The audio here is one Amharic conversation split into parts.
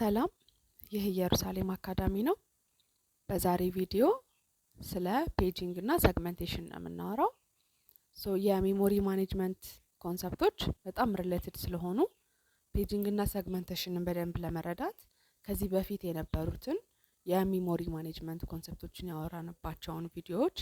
ሰላም ይህ ኢየሩሳሌም አካዳሚ ነው። በዛሬ ቪዲዮ ስለ ፔጂንግ እና ሰግመንቴሽን ነው የምናወራው። የሜሞሪ ማኔጅመንት ኮንሰፕቶች በጣም ሪሌትድ ስለሆኑ ፔጂንግ እና ሰግመንቴሽንን በደንብ ለመረዳት ከዚህ በፊት የነበሩትን የሜሞሪ ማኔጅመንት ኮንሰፕቶችን ያወራንባቸውን ቪዲዮዎች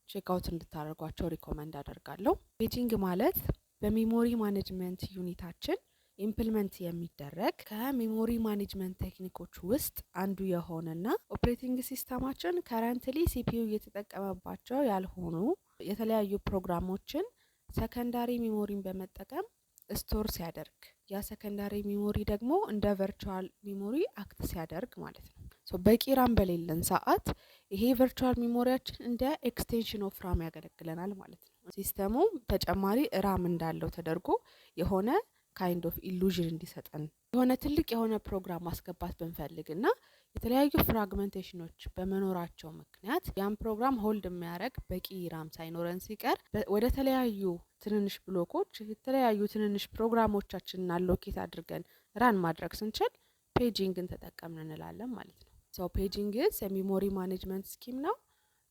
ቼክ አውት እንድታደርጓቸው ሪኮመንድ አደርጋለሁ። ፔጂንግ ማለት በሜሞሪ ማኔጅመንት ዩኒታችን ኢምፕሊመንት የሚደረግ ከሜሞሪ ማኔጅመንት ቴክኒኮች ውስጥ አንዱ የሆነና ኦፕሬቲንግ ሲስተማችን ከረንትሊ ሲፒዩ እየተጠቀመባቸው ያልሆኑ የተለያዩ ፕሮግራሞችን ሰከንዳሪ ሜሞሪን በመጠቀም ስቶር ሲያደርግ ያ ሰከንዳሪ ሜሞሪ ደግሞ እንደ ቨርቹዋል ሜሞሪ አክት ሲያደርግ ማለት ነው። በቂ ራም በሌለን ሰዓት ይሄ ቨርቹዋል ሜሞሪያችን እንደ ኤክስቴንሽን ኦፍ ራም ያገለግለናል ማለት ነው። ሲስተሙ ተጨማሪ ራም እንዳለው ተደርጎ የሆነ ካይንድ ኦፍ ኢሉዥን እንዲሰጠን የሆነ ትልቅ የሆነ ፕሮግራም ማስገባት ብንፈልግና የተለያዩ ፍራግመንቴሽኖች በመኖራቸው ምክንያት ያን ፕሮግራም ሆልድ የሚያደርግ በቂ ራም ሳይኖረን ሲቀር ወደ ተለያዩ ትንንሽ ብሎኮች የተለያዩ ትንንሽ ፕሮግራሞቻችንን አሎኬት አድርገን ራን ማድረግ ስንችል ፔጂንግን ተጠቀምን እንላለን ማለት ነው። ፔጂንግ የሜሞሪ ማኔጅመንት ስኪም ነው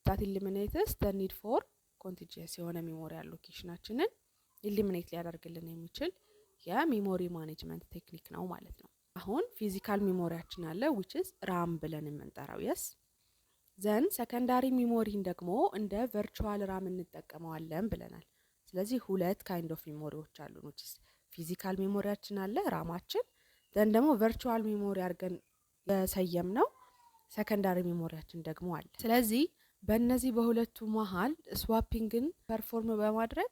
that eliminates the need for contiguous የሆነ ሜሞሪ አሎኬሽናችንን ኢሊሚኔት ሊያደርግልን የሚችል የሜሞሪ ማኔጅመንት ቴክኒክ ነው ማለት ነው። አሁን ፊዚካል ሜሞሪያችን አለ which is RAM ብለን የምንጠራው yes ዘን ሰከንዳሪ ሜሞሪን ደግሞ እንደ ቨርቹዋል ራም እንጠቀመዋለን ብለናል። ስለዚህ ሁለት ካይንድ ኦፍ ሜሞሪዎች አሉ which is ፊዚካል ሜሞሪያችን አለ ራማችን ዘን ደግሞ ቨርቹዋል ሜሞሪ አድርገን የሰየምነው ሰከንዳሪ ሜሞሪያችን ደግሞ አለ። ስለዚህ በእነዚህ በሁለቱ መሃል ስዋፒንግን ፐርፎርም በማድረግ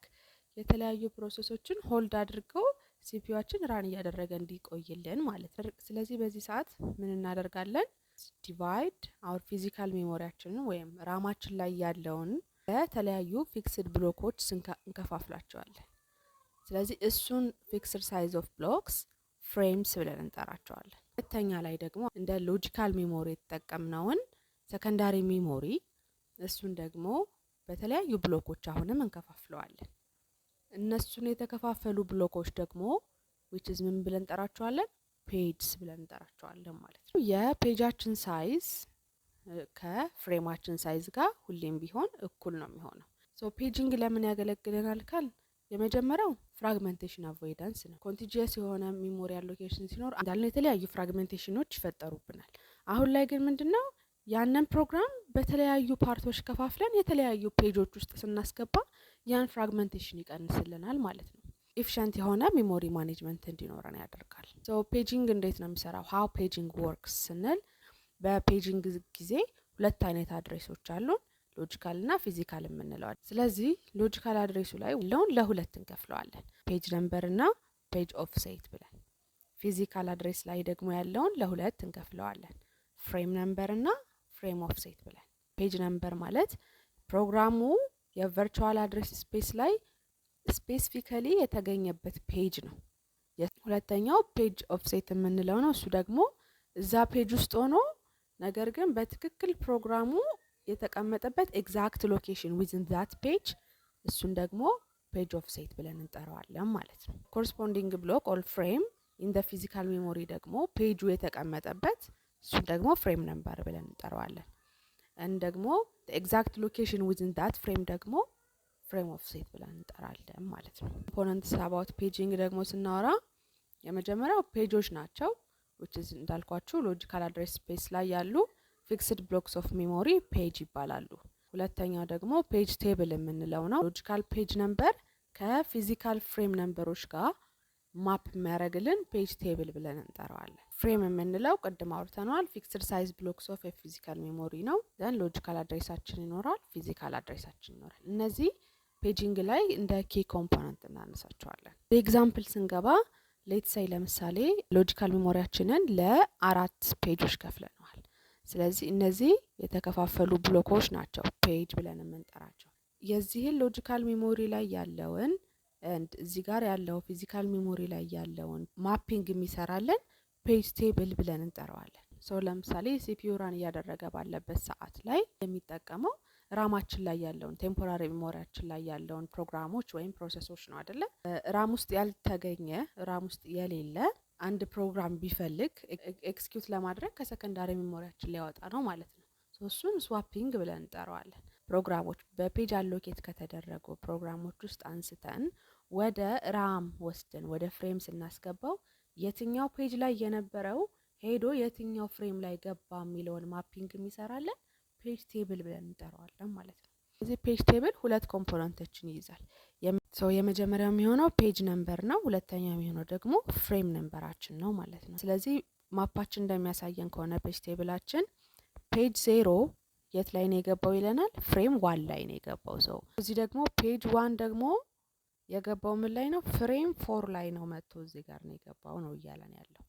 የተለያዩ ፕሮሰሶችን ሆልድ አድርገው ሲፒዩአችን ራን እያደረገ እንዲቆይልን ማለት ነው። ስለዚህ በዚህ ሰዓት ምን እናደርጋለን? ዲቫይድ አወር ፊዚካል ሜሞሪያችንን ወይም ራማችን ላይ ያለውን በተለያዩ ፊክስድ ብሎኮች እንከፋፍላቸዋለን። ስለዚህ እሱን ፊክስድ ሳይዝ ኦፍ ብሎክስ ፍሬምስ ብለን እንጠራቸዋለን። ሁለተኛ ላይ ደግሞ እንደ ሎጂካል ሜሞሪ የተጠቀምነውን ሰከንዳሪ ሜሞሪ እሱን ደግሞ በተለያዩ ብሎኮች አሁንም እንከፋፍለዋለን። እነሱን የተከፋፈሉ ብሎኮች ደግሞ which is ምን ብለን እንጠራቸዋለን? ፔጅስ ብለን እንጠራቸዋለን ማለት ነው። የፔጃችን ሳይዝ ከፍሬማችን ሳይዝ ጋር ሁሌም ቢሆን እኩል ነው የሚሆነው። ፔጂንግ ለምን ያገለግለናል ካል የመጀመሪያው ፍራግመንቴሽን አቮይዳንስ ነው። ኮንቲጂየስ የሆነ ሜሞሪ አሎኬሽን ሲኖር እንዳልነው የተለያዩ ፍራግመንቴሽኖች ይፈጠሩብናል። አሁን ላይ ግን ምንድነው ያንን ፕሮግራም በተለያዩ ፓርቶች ከፋፍለን የተለያዩ ፔጆች ውስጥ ስናስገባ ያን ፍራግመንቴሽን ይቀንስልናል ማለት ነው። ኤፊሽንት የሆነ ሜሞሪ ማኔጅመንት እንዲኖረን ያደርጋል። ፔጂንግ እንዴት ነው የሚሰራው? ሃው ፔጂንግ ወርክስ ስንል በፔጂንግ ጊዜ ሁለት አይነት አድሬሶች አሉን፣ ሎጂካል እና ፊዚካል የምንለው። ስለዚህ ሎጂካል አድሬሱ ላይ ያለውን ለሁለት እንከፍለዋለን፣ ፔጅ ነምበር እና ፔጅ ኦፍሴት ብለን። ፊዚካል አድሬስ ላይ ደግሞ ያለውን ለሁለት እንከፍለዋለን፣ ፍሬም ነምበር እና ፍሬም ኦፍሴት ብለን። ፔጅ ነምበር ማለት ፕሮግራሙ የቨርቹዋል አድሬስ ስፔስ ላይ ስፔሲፊካሊ የተገኘበት ፔጅ ነው። ሁለተኛው ፔጅ ኦፍሴት የምንለው ነው። እሱ ደግሞ እዛ ፔጅ ውስጥ ሆኖ ነገር ግን በትክክል ፕሮግራሙ የተቀመጠበት ኤግዛክት ሎኬሽን ዊዝን ዛት ፔጅ እሱን ደግሞ ፔጅ ኦፍሴት ብለን እንጠራዋለን ማለት ነው። ኮረስፖንዲንግ ብሎክ ኦር ፍሬም ኢን ዘ ፊዚካል ሜሞሪ ደግሞ ፔጁ የተቀመጠበት እሱን ደግሞ ፍሬም ነምበር ብለን እንጠራዋለን። ደግሞ ኤግዛክት ሎኬሽን ዊዝን ዛት ፍሬም ደግሞ ፍሬም ኦፍሴት ብለን እንጠራለን ማለት ነው። ኮምፖነንትስ አባውት ፔጂንግ ደግሞ ስናወራ የመጀመሪያው ፔጆች ናቸው which is እንዳልኳችሁ ሎጂካል አድሬስ ስፔስ ላይ ያሉ ፊክስድ ብሎክስ ኦፍ ሜሞሪ ፔጅ ይባላሉ። ሁለተኛው ደግሞ ፔጅ ቴብል የምንለው ነው። ሎጂካል ፔጅ ነምበር ከፊዚካል ፍሬም ነምበሮች ጋር ማፕ የሚያደርግልን ፔጅ ቴብል ብለን እንጠራዋለን። ፍሬም የምንለው ቅድም አውርተናል፣ ፊክስድ ሳይዝ ብሎክስ ኦፍ ፊዚካል ሜሞሪ ነው። ዘን ሎጂካል አድሬሳችን ይኖራል፣ ፊዚካል አድሬሳችን ይኖራል። እነዚህ ፔጂንግ ላይ እንደ ኪ ኮምፖነንት እናነሳቸዋለን። በኤግዛምፕል ስንገባ ሌትስ ሴይ ለምሳሌ ሎጂካል ሜሞሪያችንን ለአራት ፔጆች ከፍለነዋል። ስለዚህ እነዚህ የተከፋፈሉ ብሎኮች ናቸው ፔጅ ብለን የምንጠራቸው። የዚህን ሎጂካል ሜሞሪ ላይ ያለውን እዚህ ጋር ያለው ፊዚካል ሜሞሪ ላይ ያለውን ማፒንግ የሚሰራለን ፔጅ ቴብል ብለን እንጠራዋለን። ለምሳሌ ሲፒዩ ራን እያደረገ ባለበት ሰዓት ላይ የሚጠቀመው ራማችን ላይ ያለውን ቴምፖራሪ ሜሞሪያችን ላይ ያለውን ፕሮግራሞች ወይም ፕሮሰሶች ነው አይደለ? ራም ውስጥ ያልተገኘ ራም ውስጥ የሌለ አንድ ፕሮግራም ቢፈልግ ኤክስኪዩት ለማድረግ ከሰከንዳሪ ሜሞሪያችን ሊያወጣ ነው ማለት ነው። እሱን ስዋፒንግ ብለን እንጠራዋለን። ፕሮግራሞች በፔጅ አሎኬት ከተደረጉ ፕሮግራሞች ውስጥ አንስተን ወደ ራም ወስደን ወደ ፍሬም ስናስገባው የትኛው ፔጅ ላይ የነበረው ሄዶ የትኛው ፍሬም ላይ ገባ የሚለውን ማፒንግ የሚሰራለን ፔጅ ቴብል ብለን እንጠራዋለን ማለት ነው። እዚህ ፔጅ ቴብል ሁለት ኮምፖነንቶችን ይይዛል። የመጀመሪያው የሚሆነው ፔጅ ነምበር ነው። ሁለተኛው የሚሆነው ደግሞ ፍሬም ነምበራችን ነው ማለት ነው። ስለዚህ ማፓችን እንደሚያሳየን ከሆነ ፔጅ ቴብላችን ፔጅ 0 የት ላይ ነው የገባው ይለናል። ፍሬም 1 ላይ ነው የገባው። ሰው እዚህ ደግሞ ፔጅ 1 ደግሞ የገባው ምን ላይ ነው? ፍሬም 4 ላይ ነው መጥቶ እዚህ ጋር ነው የገባው ነው እያለን ያለው።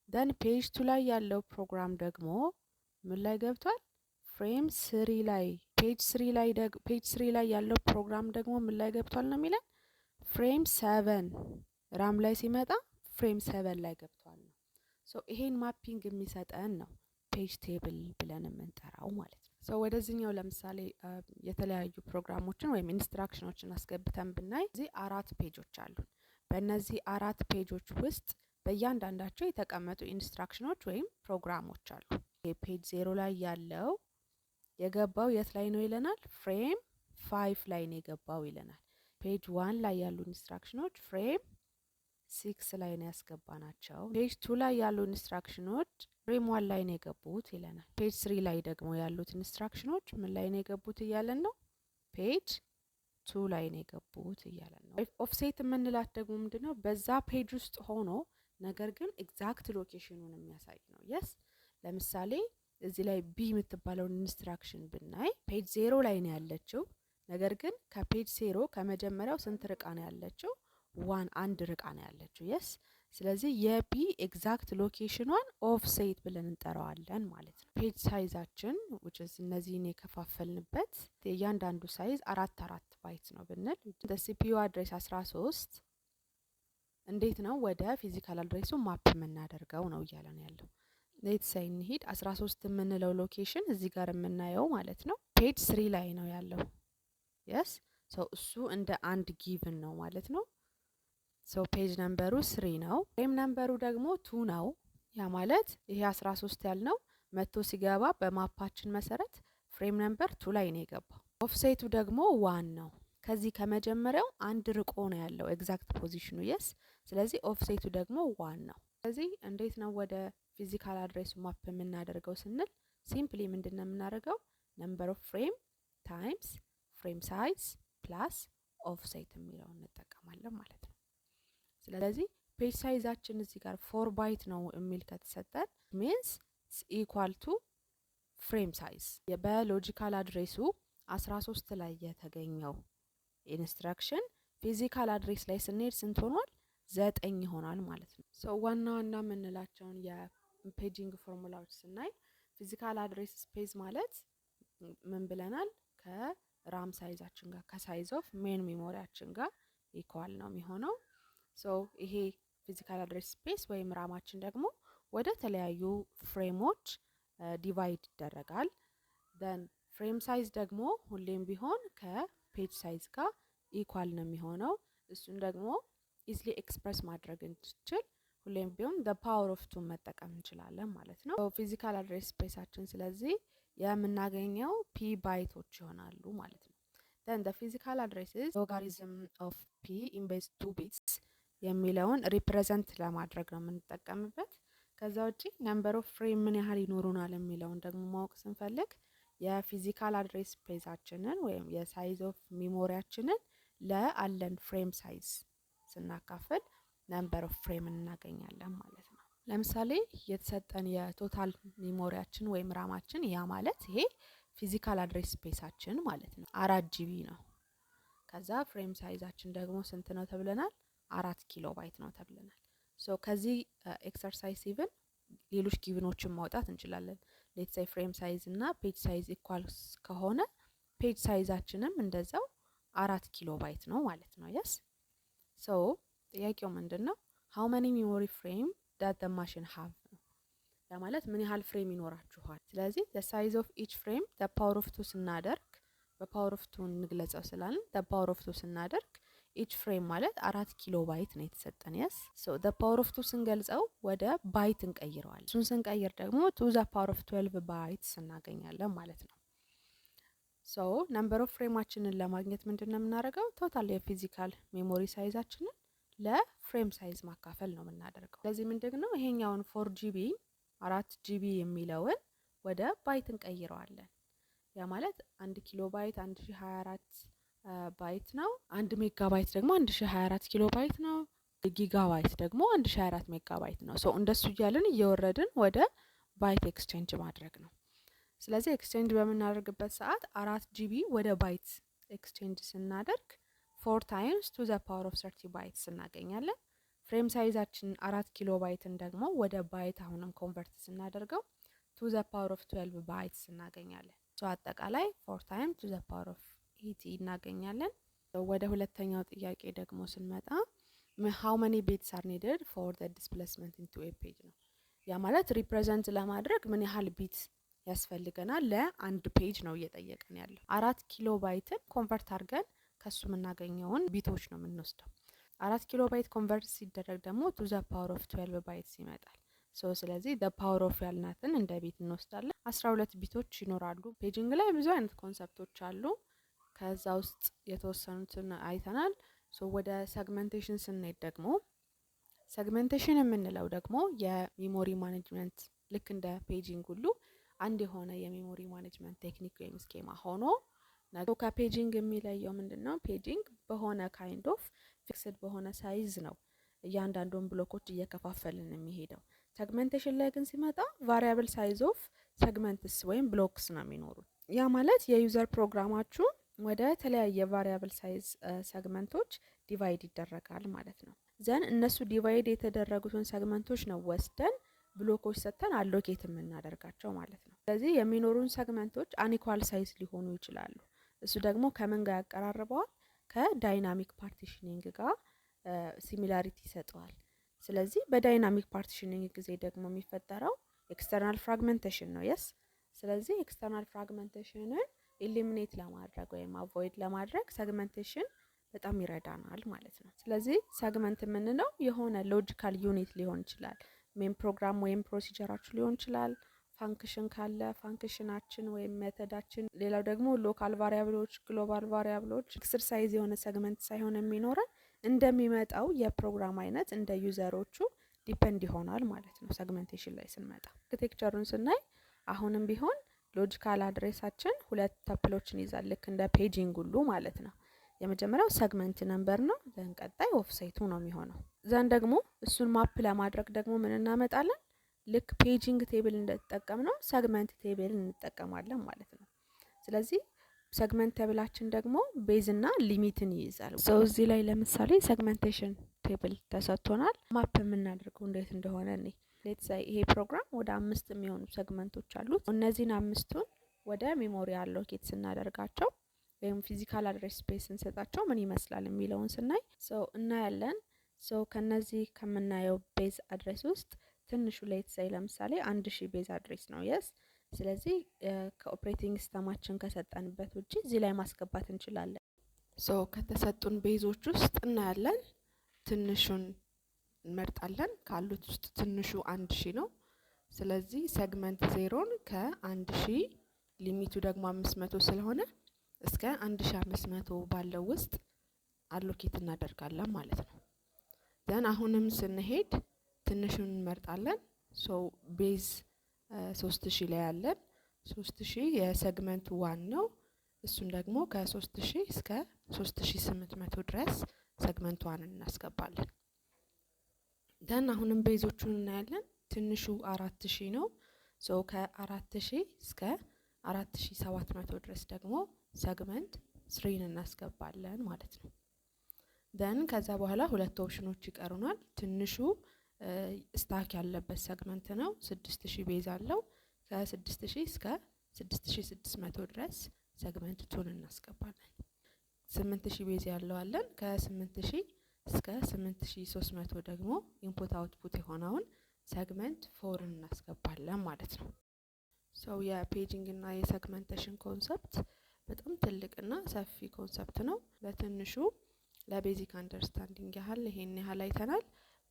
ደን ፔጅ 2 ላይ ያለው ፕሮግራም ደግሞ ምን ላይ ገብቷል? ፍሬም 3 ላይ። ፔጅ 3 ላይ ያለው ፕሮግራም ደግሞ ምን ላይ ገብቷል ነው የሚለን? ፍሬም 7 ራም ላይ ሲመጣ ፍሬም 7 ላይ ገብቷል ነው። ሶ ይሄን ማፒንግ የሚሰጠን ነው ፔጅ ቴብል ብለን የምንጠራው ማለት ነው። ሶ ወደዚህኛው ለምሳሌ የተለያዩ ፕሮግራሞችን ወይም ኢንስትራክሽኖችን አስገብተን ብናይ እዚህ 4 ፔጆች አሉን። በእነዚህ 4 ፔጆች ውስጥ በእያንዳንዳቸው የተቀመጡ ኢንስትራክሽኖች ወይም ፕሮግራሞች አሉ። ፔጅ 0 ላይ ያለው የገባው የት ላይ ነው ይለናል? ፍሬም 5 ላይ ነው የገባው ይለናል። ፔጅ 1 ላይ ያሉ ኢንስትራክሽኖች ፍሬም 6 ላይ ነው ያስገባናቸው። ፔጅ 2 ላይ ያሉ ኢንስትራክሽኖች ፍሬም 1 ላይ ነው የገቡት ይለናል። ፔጅ 3 ላይ ደግሞ ያሉት ኢንስትራክሽኖች ምን ላይ ነው የገቡት እያለን ነው? ፔጅ 2 ላይ ነው የገቡት እያለን ነው። ኦፍሴት የምንላት ደግሞ ምንድነው? በዛ ፔጅ ውስጥ ሆኖ ነገር ግን ኤግዛክት ሎኬሽኑን የሚያሳይ ነው። የስ ለምሳሌ እዚህ ላይ ቢ የምትባለውን ኢንስትራክሽን ብናይ ፔጅ 0 ላይ ነው ያለችው። ነገር ግን ከፔጅ 0 ከመጀመሪያው ስንት ርቃ ነው ያለችው? 1 ርቃ ነው ያለችው። የስ ስለዚህ የቢ ኤግዛክት ሎኬሽኗን ኦፍሴት ብለን እንጠራዋለን ማለት ነው። ፔጅ ሳይዛችን which is እነዚህን የከፋፈልንበት የእያንዳንዱ ሳይዝ 4 ባይት ነው ብንል ሲፒዩ አድሬስ 13 እንዴት ነው ወደ ፊዚካል አድሬሱ ማፕ የምናደርገው ነው እያለን ያለው። ሌት ሳይ እንሂድ። 13 የምንለው ሎኬሽን እዚህ ጋር የምናየው ማለት ነው ፔጅ 3 ላይ ነው ያለው። የስ እሱ እንደ አንድ ጊቭን ነው ማለት ነው። ፔጅ ነምበሩ 3 ነው። ፍሬም ነምበሩ ደግሞ 2 ነው። ያ ማለት ይሄ 13 ያልነው መጥቶ ሲገባ በማፓችን መሰረት ፍሬም ነምበር 2 ላይ ነው የገባው። ኦፍሴቱ ደግሞ 1 ነው። ከዚህ ከመጀመሪያው አንድ ርቆ ነው ያለው ኤግዛክት ፖዚሽኑ። የስ ስለዚህ ኦፍሴቱ ደግሞ 1 ነው። ስለዚህ እንዴት ነው ወደ ፊዚካል አድሬሱ ማፕ የምናደርገው ስንል ሲምፕሊ ምንድነው የምናደርገው? ነምበር ኦፍ ፍሬም ታይምስ ፍሬም ሳይዝ ፕላስ ኦፍሴት የሚለውን እንጠቀማለን ማለት ነው። ስለዚህ ፔጅ ሳይዛችን እዚህ ጋር 4 ባይት ነው የሚል ከተሰጠን ሚንስ ኢኳል ቱ ፍሬም ሳይዝ በሎጂካል አድሬሱ 13 ላይ የተገኘው ኢንስትራክሽን ፊዚካል አድሬስ ላይ ስንሄድ ስንት ሆኗል? 9 ይሆናል ማለት ነው። ዋና ዋና የምንላቸውን የፔጂንግ ፎርሙላዎች ስናይ ፊዚካል አድሬስ ስፔስ ማለት ምን ብለናል? ከራም ሳይዛችን ጋር ከሳይዝ ኦፍ ሜን ሜሞሪያችን ጋር ኢኳል ነው የሚሆነው። ይሄ ፊዚካል አድሬስ ስፔስ ወይም ራማችን ደግሞ ወደ ተለያዩ ፍሬሞች ዲቫይድ ይደረጋል። ደን ፍሬም ሳይዝ ደግሞ ሁሌም ቢሆን ከፔጅ ሳይዝ ጋር ኢኳል ነው የሚሆነው። እሱን ደግሞ ኢዝሊ ኤክስፕረስ ማድረግ እንችል ሁሌም ቢሆን the power of 2 መጠቀም እንችላለን ማለት ነው። ፊዚካል አድሬስ ስፔሳችን ስለዚህ የምናገኘው ፒ ባይቶች ይሆናሉ ማለት ነው። then the physical address is logarithm of p in base 2 bits የሚለውን ሪፕሬዘንት ለማድረግ ነው የምንጠቀምበት። ከዛ ውጪ ነምበር ኦፍ ፍሬም ምን ያህል ይኖሩናል የሚለውን ደግሞ ማወቅ ስንፈልግ የፊዚካል አድሬስ ስፔሳችንን ወይም የሳይዝ ኦፍ ሜሞሪያችንን ለአለን ፍሬም ሳይዝ ስናካፍል ነምበር ኦፍ ፍሬም እናገኛለን ማለት ነው። ለምሳሌ የተሰጠን የቶታል ሜሞሪያችን ወይም ራማችን ያ ማለት ይሄ ፊዚካል አድሬስ ስፔሳችን ማለት ነው 4 ጂቢ ነው። ከዛ ፍሬም ሳይዛችን ደግሞ ስንት ነው ተብለናል? 4 ኪሎ ባይት ነው ተብለናል። ከዚህ ኤክሰርሳይዝ ኢቭን ሌሎች ጊቭኖችን ማውጣት እንችላለን። ሌትስ ሴይ ፍሬም ሳይዝ እና ፔጅ ሳይዝ ኢኳልስ ከሆነ ፔጅ ሳይዛችንም እንደዛው 4 ኪሎ ባይት ነው ማለት ነው። የስ ጥያቄው ምንድነው? how many memory frame that the machine have ነው። ለማለት ምን ያህል ፍሬም ይኖራችኋል? ስለዚህ the size of each frame the power of 2 ስናደርግ በፓወር ኦፍ 2 እንግለጸው ስላልን the power of 2 ስናደርግ ኢች ፍሬም ማለት 4 ኪሎ ባይት ነው የተሰጠን። የስ ሶ the power of 2 ስንገልጸው ወደ ባይት እንቀይረዋለን። እሱን ስንቀይር ደግሞ to the power of 12 ባይትስ እናገኛለን ማለት ነው። ሶ ነምበር ኦፍ ፍሬማችንን ለማግኘት ምንድነው የምናደርገው? ቶታል የፊዚካል ሜሞሪ ሳይዛችንን ለፍሬም ሳይዝ ማካፈል ነው የምናደርገው። ስለዚህ ምንድነው ይሄኛውን 4GB 4GB የሚለውን ወደ ባይት እንቀይረዋለን። ያ ማለት 1 ኪሎ ባይት 1024 ባይት ነው። 1 ሜጋባይት ደግሞ 1024 ኪሎ ባይት ነው። ጊጋባይት ደግሞ 1024 ሜጋባይት ነው። ሶ እንደሱ እያልን እየወረድን ወደ ባይት ኤክስቼንጅ ማድረግ ነው። ስለዚህ ኤክስቼንጅ በምናደርግበት ሰዓት 4GB ወደ ባይት ኤክስቼንጅ ስናደርግ 4 ታይምስ to the power of 30 ባይትስ እናገኛለን። ፍሬም ሳይዛችን 4 ኪሎ ባይትን ደግሞ ወደ ባይት አሁንም ኮንቨርት ስናደርገው to the power of 12 ባይትስ እናገኛለን። ሶ አጠቃላይ 4 ታይምስ to the power of 80 እናገኛለን። ወደ ሁለተኛው ጥያቄ ደግሞ ስንመጣ how many bits are needed for the displacement into a page ነው። ያ ማለት ሪፕሬዘንት ለማድረግ ምን ያህል ቢት ያስፈልገናል ለአንድ ፔጅ ነው እየጠየቀን ያለው። 4 ኪሎ ባይትን ኮንቨርት አድርገን ከሱ የምናገኘውን ቢቶች ነው የምንወስደው። 4 ኪሎ ባይት ኮንቨርት ሲደረግ ደግሞ to the power of 12 ባይትስ ይመጣል። ሶ ስለዚህ the power of ያልናትን እንደ ቢት እንወስዳለን። 12 ቢቶች ይኖራሉ። ፔጂንግ ላይ ብዙ አይነት ኮንሰፕቶች አሉ። ከዛ ውስጥ የተወሰኑትን አይተናል። ሶ ወደ ሰግመንቴሽን ስንሄድ ደግሞ ሰግመንቴሽን የምንለው ደግሞ የሜሞሪ ማኔጅመንት ልክ እንደ ፔጂንግ ሁሉ አንድ የሆነ የሜሞሪ ማኔጅመንት ቴክኒክ ወይም ስኬማ ሆኖ ነገ ከፔጂንግ የሚለየው ምንድነው? ፔጂንግ በሆነ ካይንድ ኦፍ ፊክስድ በሆነ ሳይዝ ነው እያንዳንዱን ብሎኮች እየከፋፈልን የሚሄደው። ሰግመንቴሽን ላይ ግን ሲመጣ ቫሪያብል ሳይዝ ኦፍ ሰግመንትስ ወይም ብሎክስ ነው የሚኖሩት። ያ ማለት የዩዘር ፕሮግራማችሁ ወደ ተለያየ ቫሪያብል ሳይዝ ሰግመንቶች ዲቫይድ ይደረጋል ማለት ነው። ዘን እነሱ ዲቫይድ የተደረጉትን ሰግመንቶች ነው ወስደን ብሎኮች ሰጥተን አሎኬት የምናደርጋቸው ማለት ነው። ስለዚህ የሚኖሩን ሰግመንቶች አንኢኳል ሳይዝ ሊሆኑ ይችላሉ። እሱ ደግሞ ከምን ጋር ያቀራርበዋል? ከዳይናሚክ ፓርቲሽኒንግ ጋር ሲሚላሪቲ ይሰጠዋል። ስለዚህ በዳይናሚክ ፓርቲሽኒንግ ጊዜ ደግሞ የሚፈጠረው ኤክስተርናል ፍራግመንቴሽን ነው። የስ ስለዚህ ኤክስተርናል ፍራግመንቴሽንን ኢሊሚኔት ለማድረግ ወይም አቮይድ ለማድረግ ሰግመንቴሽን በጣም ይረዳናል ማለት ነው። ስለዚህ ሰግመንት የምንለው የሆነ ሎጂካል ዩኒት ሊሆን ይችላል። ሜን ፕሮግራም ወይም ፕሮሲጀራችሁ ሊሆን ይችላል። ፋንክሽን ካለ ፋንክሽናችን ወይም ሜተዳችን፣ ሌላው ደግሞ ሎካል ቫሪያብሎች፣ ግሎባል ቫሪያብሎች ፊክስድ ሳይዝ የሆነ ሰግመንት ሳይሆን የሚኖረን እንደሚመጣው የፕሮግራም አይነት እንደ ዩዘሮቹ ዲፔንድ ይሆናል ማለት ነው። ሰግመንቴሽን ላይ ስንመጣ አርኪቴክቸሩን ስናይ አሁንም ቢሆን ሎጂካል አድሬሳችን ሁለት ተፕሎችን ይዛል ልክ እንደ ፔጂንግ ሁሉ ማለት ነው። የመጀመሪያው ሰግመንት ነምበር ነው። ዘን ቀጣይ ኦፍሴቱ ነው የሚሆነው። ዘን ደግሞ እሱን ማፕ ለማድረግ ደግሞ ምን እናመጣለን? ልክ ፔጂንግ ቴብል እንደተጠቀምነው ሰግመንት ቴብል እንጠቀማለን ማለት ነው። ስለዚህ ሰግመንት ቴብላችን ደግሞ ቤዝ እና ሊሚትን ይይዛል። ሰው እዚህ ላይ ለምሳሌ ሰግመንቴሽን ቴብል ተሰጥቶናል። ማፕ የምናደርገው እንዴት እንደሆነ እኔ ሌትስ ሴይ ይሄ ፕሮግራም ወደ 5 የሚሆኑ ሰግመንቶች አሉት። እነዚህን 5ቱን ወደ ሜሞሪ አሎኬት ስናደርጋቸው ወይም ፊዚካል አድሬስ ስፔስ እንሰጣቸው ምን ይመስላል የሚለውን ስናይ እናያለን። ከነዚህ ከምናየው ቤዝ አድሬስ ውስጥ ትንሹ ሌትስ ሴይ ለምሳሌ 1000 ቤዝ አድሬስ ነው። የስ ስለዚህ ከኦፕሬቲንግ ሲስተማችን ከሰጠንበት ውጪ እዚህ ላይ ማስገባት እንችላለን። ከተሰጡን ቤዞች ውስጥ እናያለን። ትንሹን እንመርጣለን። ካሉት ውስጥ ትንሹ 1000 ነው። ስለዚህ ሴግመንት 0ን ከ1000 ሊሚቱ ደግሞ 500 ስለሆነ እስከ 1500 ባለው ውስጥ አሎኬት እናደርጋለን ማለት ነው። ዘን አሁንም ስንሄድ ትንሹን እንመርጣለን። ቤዝ 3000 ላይ ያለን 3000 የሴግመንት 1 ነው። እሱን ደግሞ ከ3000 እስከ 3800 ድረስ ሴግመንት 1 እናስገባለን። ደን አሁንም ቤዞቹን እናያለን። ትንሹ 4000 ነው። ከ4000 እስከ 4700 ድረስ ደግሞ ሴግመንት 3 እናስገባለን ማለት ነው። ደን ከዛ በኋላ ሁለት ኦፕሽኖች ይቀሩናል። ትንሹ ስታክ ያለበት ሴግመንት ነው። 6000 ቤዝ አለው። ከ6000 እስከ 6600 ድረስ ሴግመንት 2 እናስገባለን። 8000 ቤዝ ያለው አለን። ከ8000 እስከ 8300 ደግሞ ኢንፑት አውትፑት የሆነውን ሴግመንት 4 እናስገባለን ማለት ነው። የፔጂንግ እና የሴግመንቴሽን ኮንሰፕት በጣም ትልቅና ሰፊ ኮንሰፕት ነው። በትንሹ ለቤዚክ አንደርስታንዲንግ ያህል ይሄን ያህል አይተናል።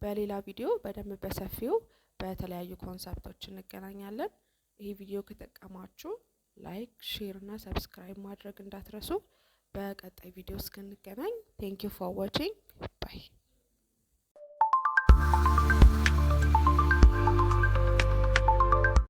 በሌላ ቪዲዮ በደንብ በሰፊው በተለያዩ ኮንሰፕቶች እንገናኛለን። ይሄ ቪዲዮ ከጠቀማችሁ ላይክ፣ ሼር እና ሰብስክራይብ ማድረግ እንዳትረሱ። በቀጣይ ቪዲዮ እስክንገናኝ ቴንክ ዩ ፎር ዋቺንግ ባይ